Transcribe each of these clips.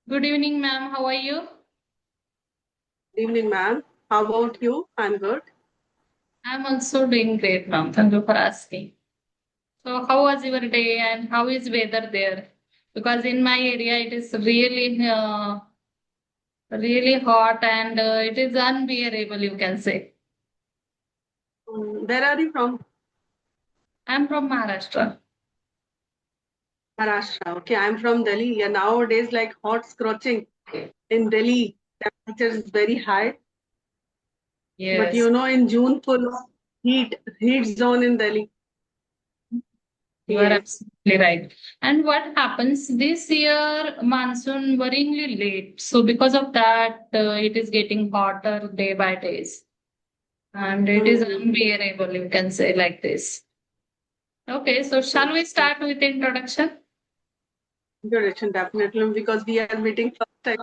Good evening, ma'am. How are you? Good evening, ma'am. How about you? I'm good. I'm also doing great, ma'am. Thank you for asking. So, how was your day and how is weather there? Because in my area, it is really hot and it is unbearable, you can say. Where are you from? I'm from Maharashtra. Maharashtra. Okay, I'm from Delhi. Yeah, nowadays, like hot scorching in Delhi, temperature is very high. But Yes, in June, full of heat zone in Delhi. you are Yes. absolutely right. And what happens this year, monsoon worryingly late. So, because of that, it is getting hotter day by days. And it is Mm-hmm. unbearable, you can say like this. Okay, so shall we start with introduction? Direction definitely because we are meeting first time.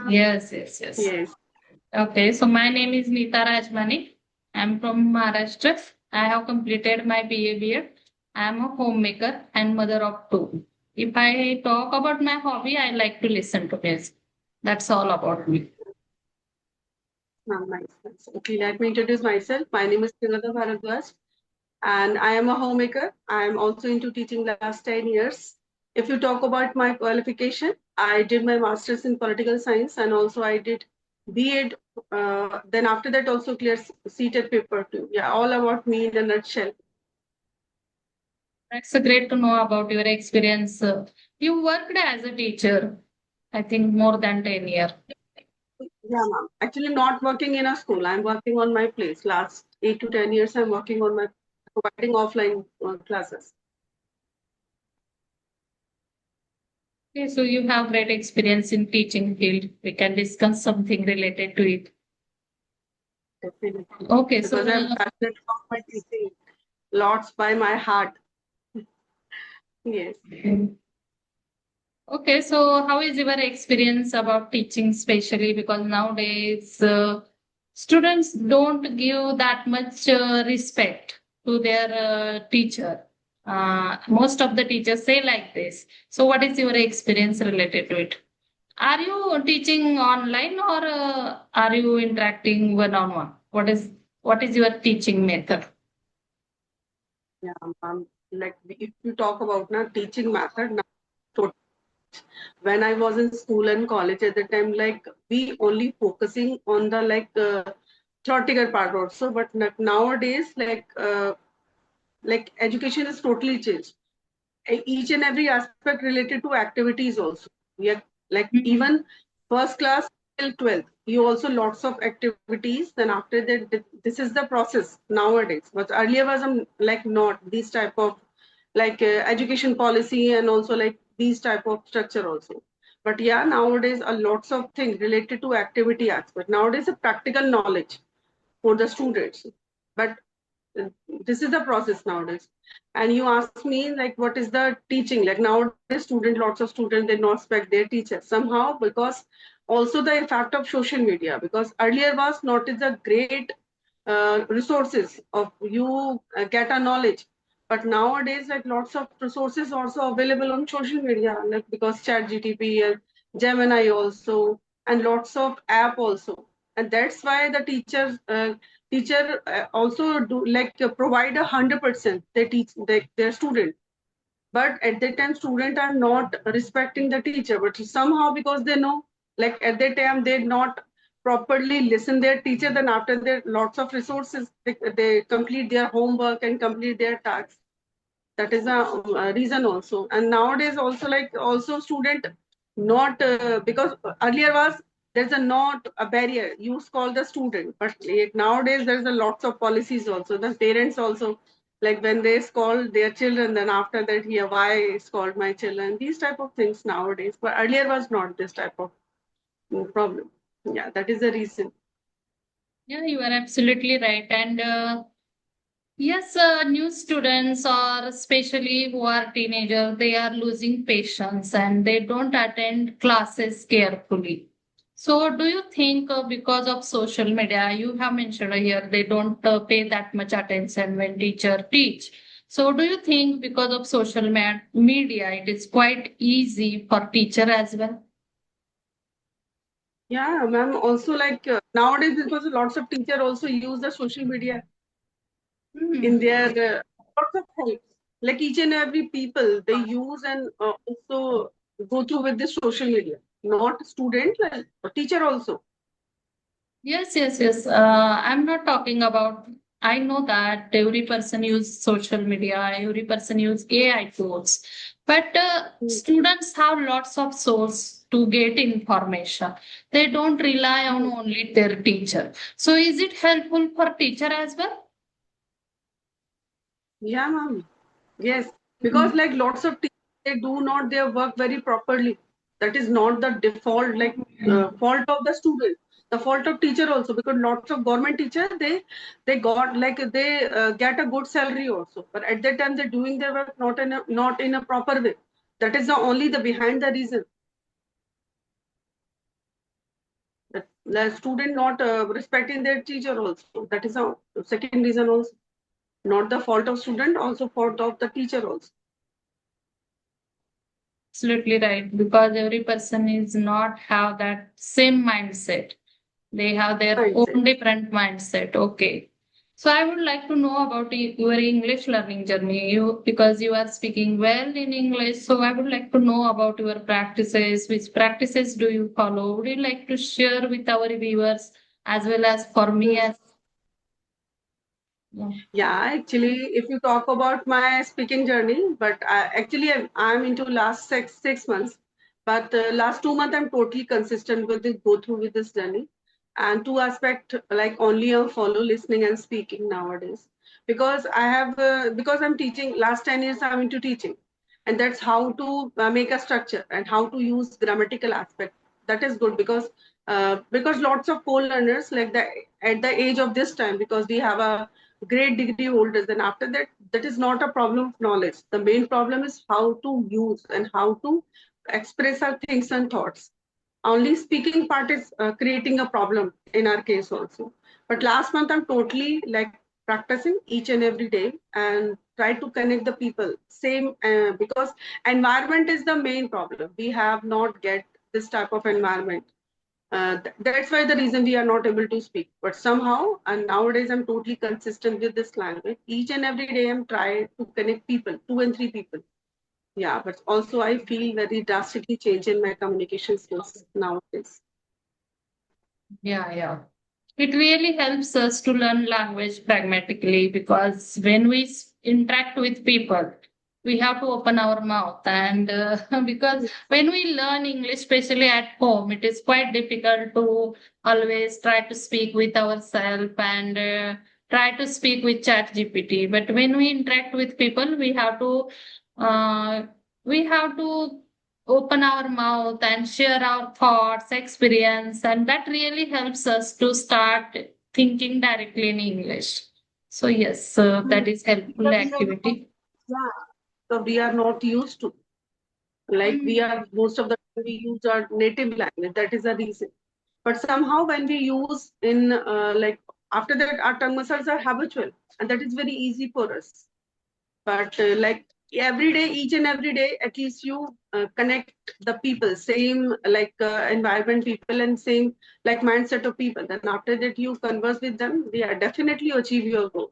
Yes, yes, yes. Yes. Okay, so my name is Neeta Rajmani. I'm from Maharashtra. I have completed my BA BEd. I'm a homemaker and mother of two. If I talk about my hobby, I like to listen to music. That's all about me. Nice, nice. Okay, let me introduce myself. My name is Srinata Bharadwaj, and I am a homemaker. I am also into teaching last 10 years. If you talk about my qualification, I did my master's in political science and also I did BEd. Then after that also clear seated paper too. Yeah, all about me in a nutshell. That's great to know about your experience. You worked as a teacher, I think more than 10 years. Yeah, ma'am. Actually not working in a school. I'm working on my place. Last 8 to 10 years, I'm working on my providing offline classes. Okay, so you have great experience in teaching field. We can discuss something related to it. Definitely. Okay, so Because I'm passionate about my teaching. Lots by my heart. Yes. okay, so how is your experience about teaching, especially because nowadays students don't give that much respect to their teacher. Most of the teachers say like this. So, what is your experience related to it? Are you teaching online or are you interacting one on one? What is your teaching method? Yeah, like if you talk about now teaching method, now so when I was in school and college at the time, like we only focusing on the theoretical part also, but nowadays like education is totally changed. Each and every aspect related to activities also. Yeah, like Mhm. even first class till 12th, you also lots of activities. Then after that, this is the process nowadays. But earlier was like not these type of education policy and also like these type of structure also. But yeah, nowadays a lots of things related to activity aspect. Nowadays a practical knowledge for the students. But this is the process nowadays. And you ask me like what is the teaching? Like nowadays student, lots of students they not respect their teachers somehow because also the effect of social media because earlier was not is a great resources of you get a knowledge but nowadays like lots of resources also available on social media like because chat gtp and gemini also and lots of app also and that's why the teacher also do provide 100% they teach their student but at that time students are not respecting the teacher but somehow because they know like at that time they not properly listen their teacher then after their lots of resources they complete their homework and complete their tasks that is a reason also and nowadays also like also student not because earlier was there's a not a barrier you call the student but nowadays there's a lots of policies also the parents also like when they scold their children then after that here why scold my children these type of things nowadays but earlier was not this type of problem yeah that is the reason. Yeah, you are absolutely right. And yes, new students or especially who are teenagers, they are losing patience and they don't attend classes carefully. So, do you think because of social media, you have mentioned here they don't pay that much attention when teacher teach. So, do you think because of social media, it is quite easy for teacher as well? Yeah, ma'am. Also, like nowadays, because lots of teacher also use the social media in Hmm. their lots of help. Like each and every people they use and also go through with the social media. Not student, like teacher also. Yes, yes, yes. I'm not talking about. I know that every person use social media, every person use AI tools, but Mm. students have lots of source to get information. They don't rely on Mm. only their teacher. So, is it helpful for teacher as well? Yeah, ma'am. Yes, because like lots of teachers, they do not their work very properly. That is not the default, like fault of the student. The fault of teacher also, because lots of government teachers they got like they get a good salary also, but at that time they're doing their work not in a proper way. That is the only the behind the reason. That the student not respecting their teacher also. That is the second reason also. Not the fault of student, also fault of the teacher also. Absolutely right, because every person is not have that same mindset. They have their Mindset. own different mindset. Okay. So I would like to know about your English learning journey. You because you are speaking well in English. So I would like to know about your practices. Which practices do you follow? Would you like to share with our viewers as well as for me Hmm. as yeah. Yeah, actually, if you talk about my speaking journey, but actually I'm into last six months, but last 2 months I'm totally consistent with it, go through with this journey, and two aspect like only a follow listening and speaking nowadays, because I have because I'm teaching last 10 years I'm into teaching, and that's how to make a structure and how to use grammatical aspect. That is good because lots of co-learners like the at the age of this time because we have a great degree holders and after that that is not a problem of knowledge. The main problem is how to use and how to express our things and thoughts. Only speaking part is creating a problem in our case also. But last month I'm totally like practicing each and every day and try to connect the people same because environment is the main problem. We have not get this type of environment. That's why the reason we are not able to speak. But somehow, and nowadays I'm totally consistent with this language. Each and every day I'm trying to connect people, two and three people. Yeah, but also I feel very drastically change in my communication skills nowadays. Yeah, yeah. It really helps us to learn language pragmatically because when we interact with people, we have to open our mouth. And because when we learn English, especially at home, it is quite difficult to always try to speak with ourselves and try to speak with ChatGPT. But when we interact with people, uh, we have to open our mouth and share our thoughts, experience, and that really helps us to start thinking directly in English. So yes, Hmm. that is helpful Because we are not, activity. yeah, so we are not used to. Like we Mm. are most of the time we use our native language. That is the reason. But somehow when we use in like after that our tongue muscles are habitual and that is very easy for us. But like every day each and every day at least you connect the people same like environment people and same like mindset of people, then after that you converse with them, yeah, definitely achieve your goal.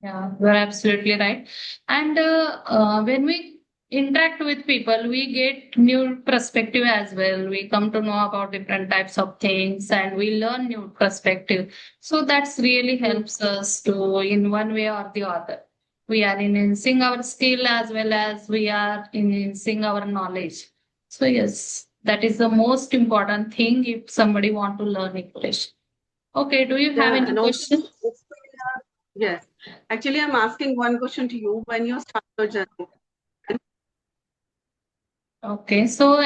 Yeah, you're absolutely right. And when we interact with people, we get new perspective as well. We come to know about different types of things and we learn new perspective. So that's really Mm. helps us to in one way or the other. We are enhancing our skill as well as we are enhancing our knowledge. So yes, that is the most important thing if somebody want to learn English. Okay, do you have Yeah, any and also question? yes, actually I'm asking one question to you when you start your journey. Okay, so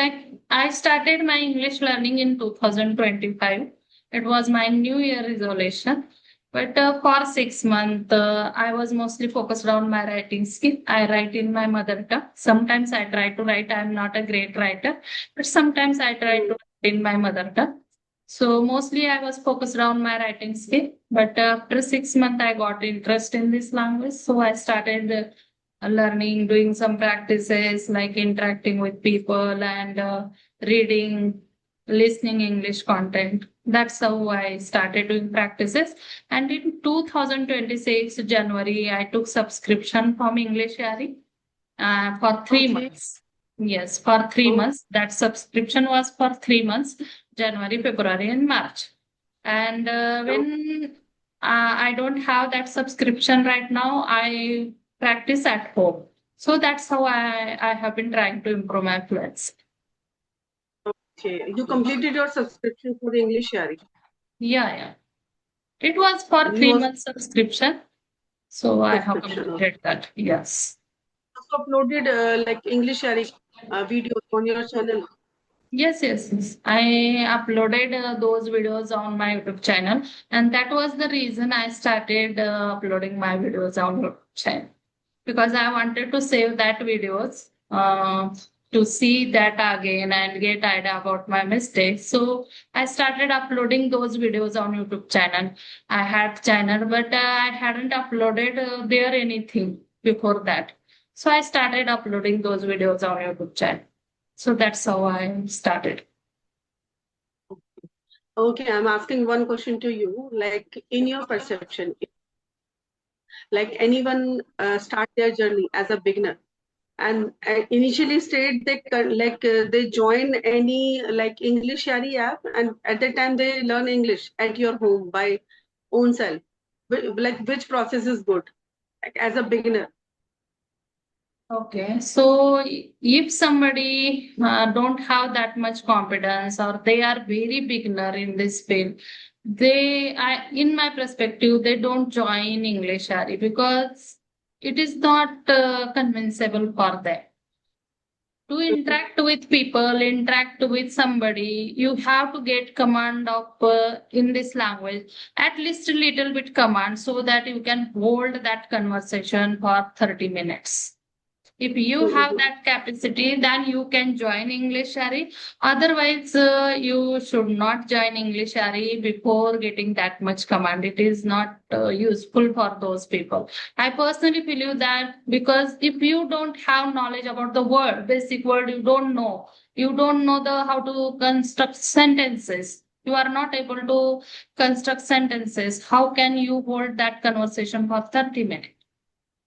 I started my English learning in 2025. It was my New Year resolution. But for 6 months, I was mostly focused on my writing skill. I write in my mother tongue. Sometimes I try to write. I'm not a great writer, but sometimes I try to Mm. write in my mother tongue. So mostly I was focused on my writing skill, but after 6 months I got interest in this language. So I started learning, doing some practices like interacting with people and reading, listening English content. That's how I started doing practices. And in 2026 January, I took subscription from English Yari for three Okay. months. Yes, for three Oh, months. That subscription was for 3 months, January, February, and March. And oh, when I don't have that subscription right now, I practice at home. So that's how I have been trying to improve my fluency. okay. You completed your subscription for the English Yari. Yeah, yeah. It was for You three also months subscription. So I have subscription. Also completed that. Yes. uploaded like English Yari videos on your channel. Yes, yes, yes. I uploaded those videos on my YouTube channel, and that was the reason I started uploading my videos on YouTube channel because I wanted to save that videos to see that again and get idea about my mistakes. So I started uploading those videos on YouTube channel. I had channel, but I hadn't uploaded there anything before that. So I started uploading those videos on YouTube channel. So that's how I started. Okay, I'm asking one question to you. Like in your perception, like anyone start their journey as a beginner and initially state they they join any like English Yari app and at that time they learn English at your home by own self. Like which process is good like, as a beginner? Okay, so if somebody don't have that much confidence or they are very beginner in this field, in my perspective, they don't join English Ari because it is not convincible for them. To interact with people, interact with somebody, you have to get command of in this language, at least a little bit command so that you can hold that conversation for 30 minutes. If you have Mhm. that capacity, then you can join English Shari. Otherwise, you should not join English Shari before getting that much command. It is not useful for those people. I personally believe that because if you don't have knowledge about the word, basic word, you don't know the how to construct sentences. You are not able to construct sentences. How can you hold that conversation for 30 minutes?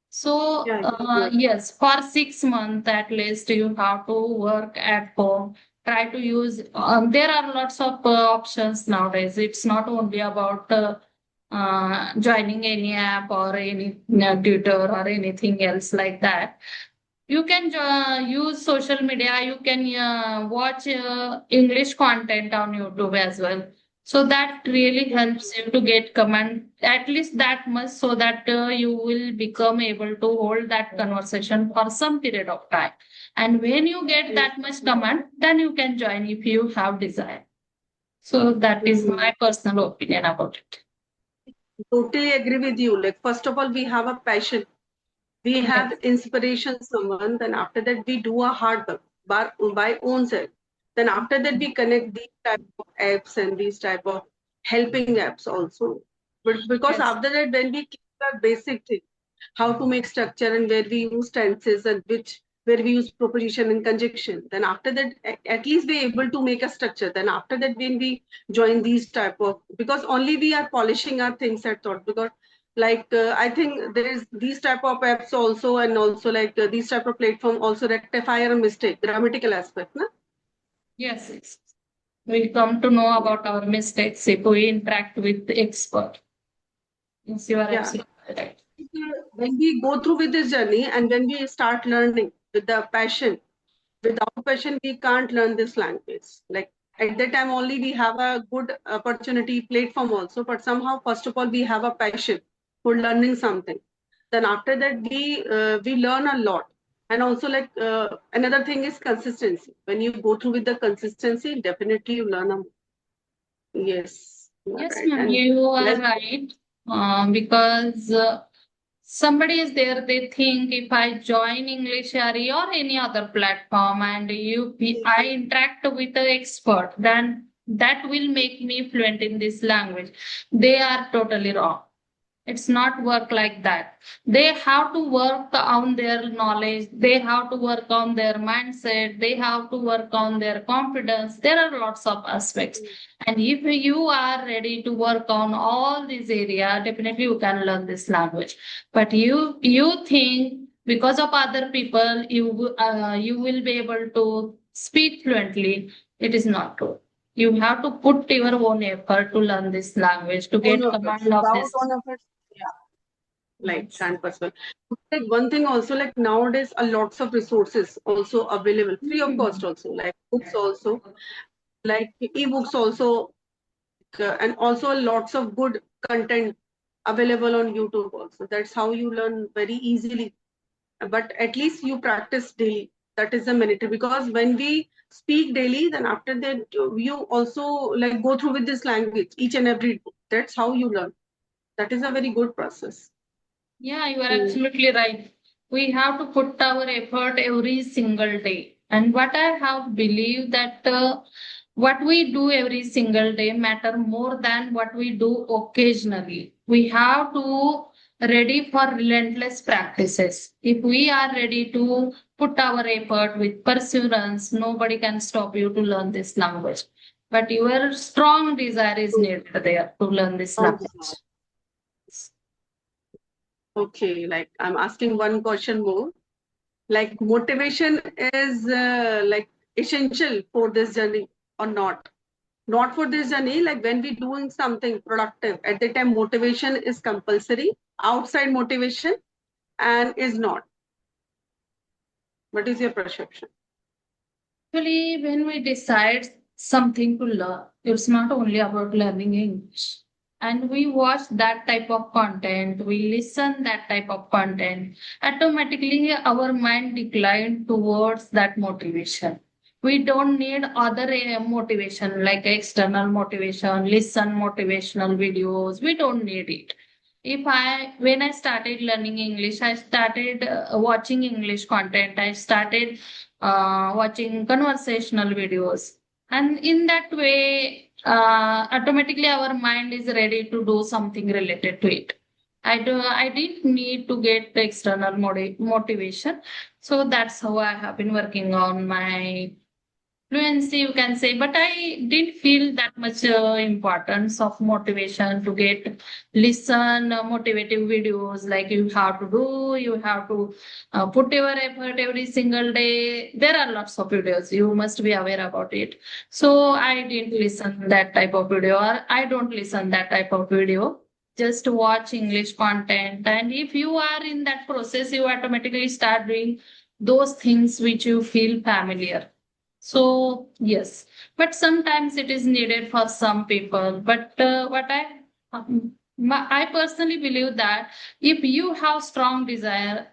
So, Yeah, you're yes, for 6 months at least, you have to work at home. Try to use, there are lots of options nowadays. It's not only about joining any app or any tutor or anything else like that. You can use social media. You can watch English content on YouTube as well. So that really helps you to get command at least that much so that you will become able to hold that conversation for some period of time. And when you get right. that much command, then you can join if you have desire. So that is Mhm. my personal opinion about it. Totally agree with you. Like first of all, we have a passion. We have Yes. inspiration someone. Then after that, we do a hard work by own self. Then after that, we connect these type of apps and these type of helping apps also. But because Yes. after that, when we keep the basic thing, how to make structure and where we use tenses and which where we use proposition and conjunction, then after that at least we're able to make a structure. Then after that when we join these type of, because only we are polishing our things at thought, because like I think there is these type of apps also, and also like these type of platform also rectify a mistake grammatical aspect, na? Yes. Yes. We come to know Yeah. about our mistakes if we interact with the expert. Yes, you are Yeah. absolutely right. When we go through with this journey and when we start learning with the passion, without passion we can't learn this language. Like at that time only we have a good opportunity platform also, but somehow first of all we have a passion for learning something. Then after that we learn a lot. And also like another thing is consistency. When you go through with the consistency, definitely you learn a, yes, you are Yes, right. ma'am, And you are let's right. Because somebody is there, they think if I join English RE or any other platform and I interact with the expert, then that will make me fluent in this language. They are totally wrong. It's not work like that. They have to work on their knowledge. They have to work on their mindset. They have to work on their confidence. There are lots of aspects. And if you are ready to work on all these areas, definitely you can learn this language. But you think because of other people, you will be able to speak fluently. It is not true. You have to put your own effort to learn this language, to Own get efforts. command of Without this. own efforts, yeah, like 10%. Like one thing also, like nowadays, a lots of resources also available, free of cost also, like books also, like ebooks also, and also lots of good content available on YouTube also. That's how you learn very easily. But at least you practice daily. That is the mandatory, because when we speak daily, then after that you also like go through with this language each and every day. That's how you learn. That is a very good process. Yeah, you are Mm. absolutely right. We have to put our effort every single day. And what I have believed that what we do every single day matter more than what we do occasionally. We have to ready for relentless practices. If we are ready to put our effort with perseverance, nobody can stop you to learn this language. But your strong desire is needed there to learn this language. Okay, like I'm asking one question more. Like motivation is like essential for this journey or not? Not for this journey, like when we doing something productive, at the time motivation is compulsory, outside motivation, and is not. What is your perception? Actually, when we decide something to learn, it's not only about learning English. And we watch that type of content, we listen that type of content, automatically our mind decline towards that motivation. We don't need other motivation like external motivation, listen motivational videos. We don't need it. When I started learning English, I started watching English content. I started watching conversational videos. And in that way, automatically our mind is ready to do something related to it. I didn't need to get the external motivation. So that's how I have been working on my fluency, you can say. But I didn't feel that much importance of motivation to get listen motivative videos like you have to do, you have to put your effort every single day. There are lots of videos, you must be aware about it. So I didn't listen that type of video, or I don't listen that type of video. Just watch English content, and if you are in that process, you automatically start doing those things which you feel familiar. So, yes, but sometimes it is needed for some people. But I personally believe that if you have strong desire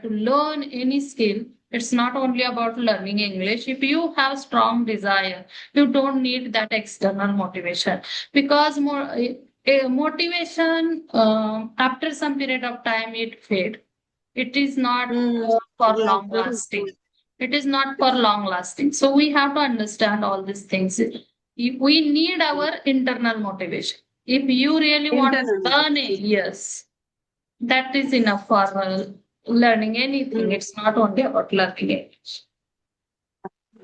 to learn any skill, it's not only about learning English. If you have strong desire, you don't need that external motivation, because motivation after some period of time it fade. It is not for Yeah, long very lasting. good. It is not for long lasting. So we have to understand all these things. We need our internal motivation. If you really want Internal to learn it, motivation. yes, that is enough for learning anything. Mm. It's not only about learning English.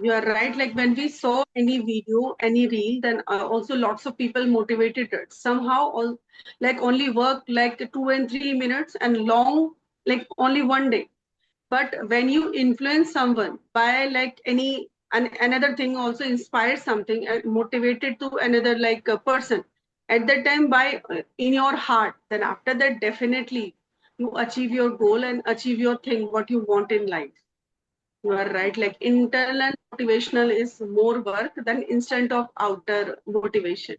You are right. Like when we saw any video, any reel, then also lots of people motivated it. Somehow, all like only work like 2 and 3 minutes and long, like only one day. But when you influence someone by like another thing, also inspire something and motivated to another like a person at that time by in your heart, then after that definitely you achieve your goal and achieve your thing what you want in life. You are right. Like internal motivational is more work than instant of outer motivation.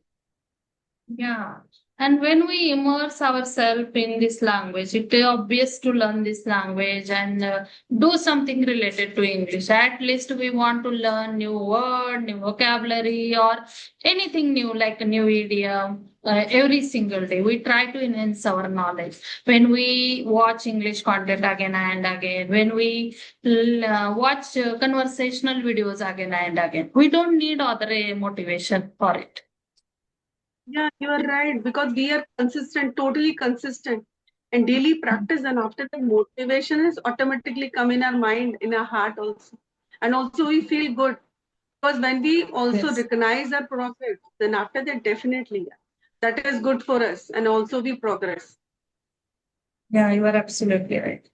Yeah. And when we immerse ourselves in this language, it is obvious to learn this language and do something related to English. At least we want to learn new word, new vocabulary, or anything new like a new idiom. every single day. We try to enhance our knowledge when we watch English content again and again, when we watch conversational videos again and again. We don't need other motivation for it. Yeah, you are right. Because we are consistent, totally consistent, and daily practice, and after the motivation is automatically come in our mind, in our heart also, and also we feel good. Because when we also Yes. recognize our progress, then after that, definitely, yeah, that is good for us, and also we progress. Yeah, you are absolutely right.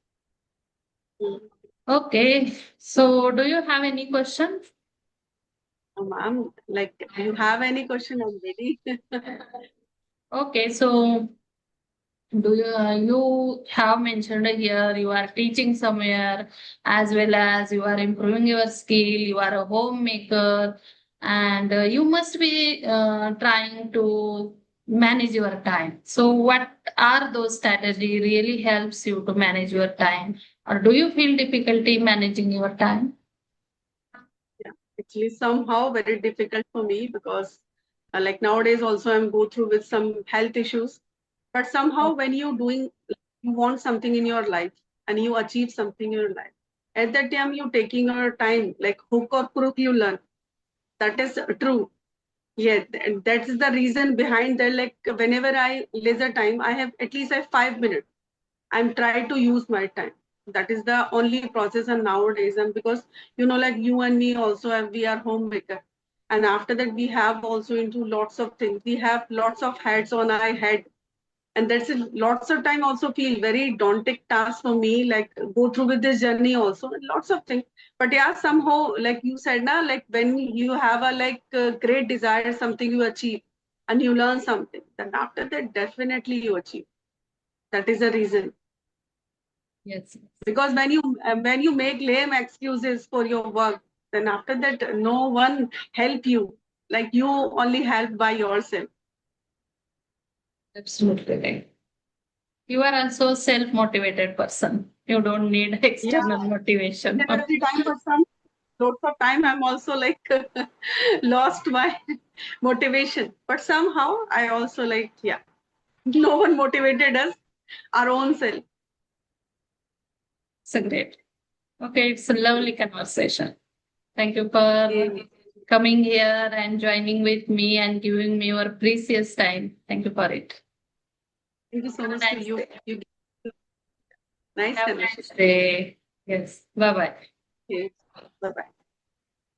Mm. Okay. So do you have any question? Ma'am, like, you have any question? I'm ready. Okay. So do you have mentioned here you are teaching somewhere as well as you are improving your skill, you are a homemaker, and you must be trying to manage your time. So what are those strategy really helps you to manage your time, or do you feel difficulty managing your time? Yeah, actually, somehow very difficult for me because, like nowadays, also I'm go through with some health issues. But somehow, when you doing, you want something in your life and you achieve something in your life, at that time you taking your time, like hook or crook, you learn. That is true. Yeah, and that is the reason behind that. Like whenever I leisure time, I have at least I have 5 minutes. I'm trying to use my time. That is the only process. And nowadays, and because like you and me also have, we are homemaker, and after that we have also into lots of things. We have lots of hats on our head, and that's lots of time also feel very daunting task for me. Like go through with this journey also, and lots of things. But yeah, somehow like you said now, like when you have a great desire, something you achieve, and you learn something, then after that definitely you achieve. That is the reason. Yes. Because when you make lame excuses for your work, then after that no one help you, like you only help by yourself. Absolutely right. You are also self-motivated person. You don't need Yeah, external motivation. every time, but some lots of time I'm also like lost my motivation, but somehow I also like, yeah, no one motivated us, our own self. It's a great. Okay, it's a lovely conversation. Thank you for Okay. coming here and joining with me and giving me your precious time. Thank you for it. Thank you so Have a much to nice you. day. You nice Have a nice conversation. day. Yes. Bye bye. Okay. Bye bye.